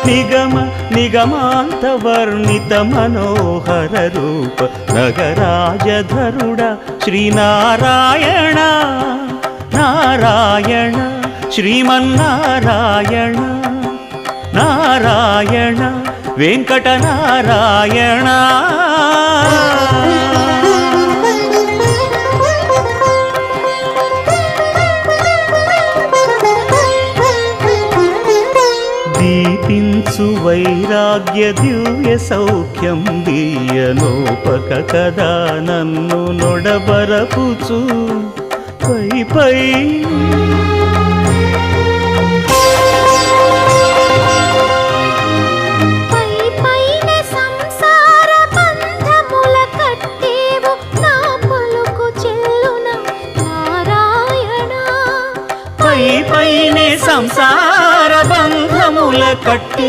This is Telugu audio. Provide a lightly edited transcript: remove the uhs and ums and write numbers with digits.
నిగమ నిగమాంత వర్ణిత మనోహర రూప నగరాజధరుడ శ్రీనారాయణ నారాయణ శ్రీమన్నారాయణ నారాయణ వెంకటనారాయణ దీపించు వైరాగ్య దివ్య సౌఖ్యం దీయనోపక కదా నన్ను నొడబరపుచు పై పై పైనే సంసార బంధముల కట్టి